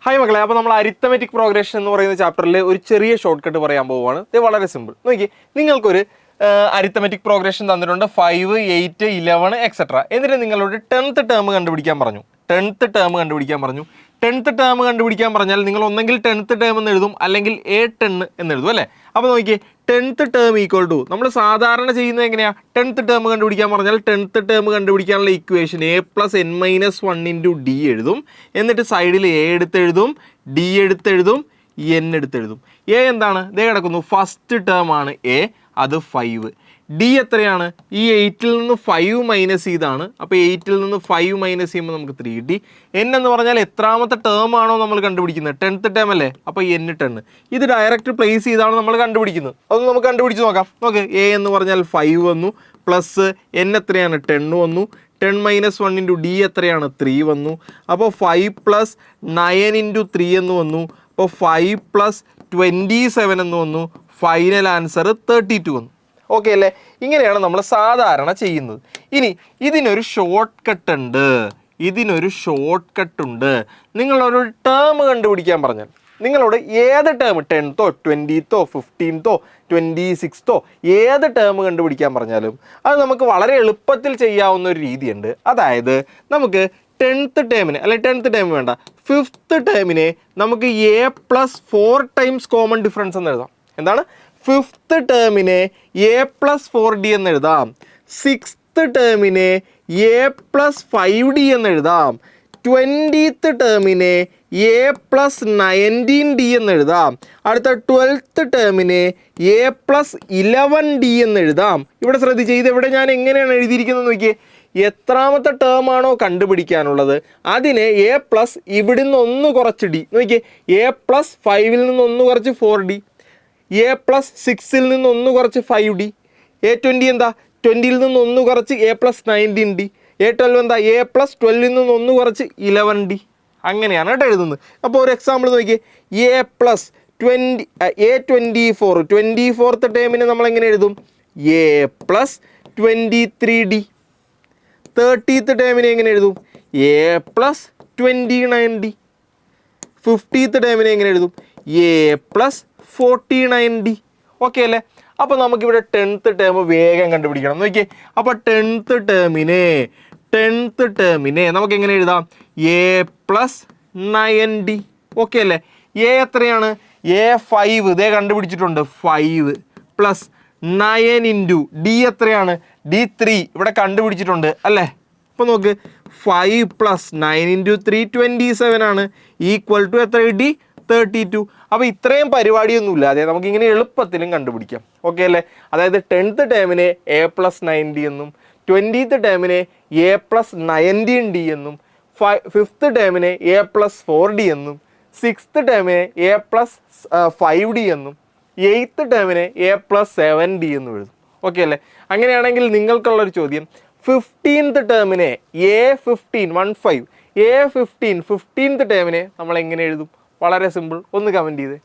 Hi മക്കളെ, അപ്പോൾ നമ്മൾ അരിത്തമെറ്റിക് പ്രോഗ്രഷൻ എന്ന് പറയുന്ന ചാപ്റ്ററിൽ ഒരു ചെറിയ ഷോർട്ട് കട്ട് പറയാൻ പോവുകയാണ്. ഇത് വളരെ സിമ്പിൾ. നോക്കി, നിങ്ങൾക്കൊരു അരിത്തമെറ്റിക് പ്രോഗ്രഷൻ തന്നിട്ടുണ്ട് 5, 8, 11 എക്സെട്ര. എന്നിട്ട് നിങ്ങളോട് 10th ടേം കണ്ടുപിടിക്കാൻ പറഞ്ഞു. 10th ടേം കണ്ടുപിടിക്കാൻ പറഞ്ഞാൽ നിങ്ങൾ ഒന്നെങ്കിൽ 10th ടേം എന്ന് എഴുതും, അല്ലെങ്കിൽ A10 എന്ന് എഴുതും അല്ലേ. അപ്പോൾ നോക്കിയേ, 10th ടേം ഈക്വൽ ടു നമ്മൾ സാധാരണ ചെയ്യുന്നത് എങ്ങനെയാണ്? 10th ടേം കണ്ടുപിടിക്കാൻ പറഞ്ഞാൽ 10th ടേം കണ്ടുപിടിക്കാനുള്ള ഇക്വേഷൻ A+n-1 × D എഴുതും. എന്നിട്ട് സൈഡിൽ A എടുത്തെഴുതും, D എടുത്തെഴുതും, N എടുത്തെഴുതും. A എന്താണ്? ദേ കിടക്കുന്നു, ഫസ്റ്റ് ടേം ആണ് A, അത് 5. D എത്രയാണ്? ഈ 8ൽ നിന്ന് 5 മൈനസ് ചെയ്താണ്. അപ്പോൾ 8ൽ നിന്ന് 5 മൈനസ് ചെയ്യുമ്പോൾ നമുക്ക് 3 കിട്ടി. N എന്ന് പറഞ്ഞാൽ എത്രാമത്തെ ടേം ആണോ നമ്മൾ കണ്ടുപിടിക്കുന്നത്? 10th ടേം അല്ലേ. അപ്പോൾ N10. ഇത് ഡയറക്റ്റ് പ്ലേസ് ചെയ്താണ് നമ്മൾ കണ്ടുപിടിക്കുന്നത്. അതൊന്ന് നമുക്ക് കണ്ടുപിടിച്ച് നോക്കാം. നോക്ക്, A എന്ന് പറഞ്ഞാൽ 5 വന്നു, പ്ലസ് N എത്രയാണ്? 10 വന്നു. 10 - 1 × D എത്രയാണ്? 3 വന്നു. അപ്പോൾ 5 + 9 × 3 എന്ന് വന്നു. അപ്പോൾ 5 + 27 എന്ന് വന്നു. ഫൈനൽ ആൻസർ 32 വന്നു. ഓക്കെ അല്ലേ? ഇങ്ങനെയാണ് നമ്മൾ സാധാരണ ചെയ്യുന്നത്. ഇനി ഇതിനൊരു ഷോർട്ട് കട്ട് ഉണ്ട്. നിങ്ങളൊരു ടേം കണ്ടുപിടിക്കാൻ പറഞ്ഞാൽ നിങ്ങളോട് ഏത് term, 10th, 20th, 15th, 26th ഏത് ടേം കണ്ടുപിടിക്കാൻ പറഞ്ഞാലും അത് നമുക്ക് വളരെ എളുപ്പത്തിൽ ചെയ്യാവുന്ന ഒരു രീതിയുണ്ട്. അതായത് നമുക്ക് 10th ടേമിന്, അല്ലെങ്കിൽ 10th ടേം വേണ്ട, 5th ടേമിനെ നമുക്ക് A+4 ടൈംസ് കോമൺ ഡിഫറൻസ് എന്ന് എഴുതാം. എന്താണ്? 5th ടേമിനെ A+4D എന്ന് എഴുതാം. 6th ടേമിനെ A+5D എന്ന് എഴുതാം. 20th ടേമിനെ A+19D എന്ന് എഴുതാം. അടുത്ത 12th ടേമിനെ A+11D എന്ന് എഴുതാം. ഇവിടെ ശ്രദ്ധിച്ച്, ഇതെവിടെ ഞാൻ എങ്ങനെയാണ് എഴുതിയിരിക്കുന്നത് നോക്കിയേ. എത്രാമത്തെ ടേം ആണോ കണ്ടുപിടിക്കാനുള്ളത് അതിനെ A+ ഇവിടുന്ന് ഒന്ന് കുറച്ച് D. നോക്കിയേ, A+5ൽ നിന്ന് ഒന്ന് കുറച്ച് 4D, A+6ൽ നിന്ന് ഒന്ന് കുറച്ച് 5D, A20 എന്താ? 20ൽ നിന്ന് ഒന്ന് കുറച്ച് A+19D, A12 എന്താ? A+12ൽ നിന്ന് ഒന്ന് കുറച്ച് 11D. അങ്ങനെയാണ് കേട്ടോ എഴുതുന്നത്. അപ്പോൾ ഒരു എക്സാമ്പിൾ നോക്കിയേ, A24th ടേമിന് നമ്മൾ എങ്ങനെ എഴുതും? A+23D. 30th ടേമിനെ എങ്ങനെ എഴുതും? A+29D. 50th ടേമിനെ എങ്ങനെ എഴുതും? A+49D. ഓക്കെ അല്ലേ? അപ്പോൾ നമുക്കിവിടെ 10th ടേം വേഗം കണ്ടുപിടിക്കണം. നോക്കിയേ, അപ്പോൾ 10th ടേമിനെ നമുക്ക് എങ്ങനെ എഴുതാം? A+9D. ഓക്കെ അല്ലേ? A എത്രയാണ്? A5 ഇതേ കണ്ടുപിടിച്ചിട്ടുണ്ട്, 5 + 9 × D എത്രയാണ്? D3 ഇവിടെ കണ്ടുപിടിച്ചിട്ടുണ്ട് അല്ലേ. അപ്പോൾ നോക്ക്, 5 + 9 × 3 27 ആണ്. ഈക്വൽ ടു എത്ര കിട്ടി? 32. അപ്പോൾ ഇത്രയും പരിപാടിയൊന്നുമില്ല, അതായത് നമുക്കിങ്ങനെ എളുപ്പത്തിലും കണ്ടുപിടിക്കാം. ഓക്കെ അല്ലേ? അതായത് 10th ടേമിനെ A+9D എന്നും, 20th ടേമിനെ A+19D എന്നും, 5th ടേമിനെ A+4D എന്നും, 6th ടേമിനെ A+5D എന്നും, 8th ടേമിനെ A+7D എന്നും എഴുതും. ഓക്കെ അല്ലേ? അങ്ങനെയാണെങ്കിൽ നിങ്ങൾക്കുള്ളൊരു ചോദ്യം, 15th ടേമിനെ A15 15th ടേമിനെ നമ്മൾ എങ്ങനെ എഴുതും? വളരെ സിമ്പിൾ. ഒന്ന് കമൻറ്റ് ചെയ്തേ.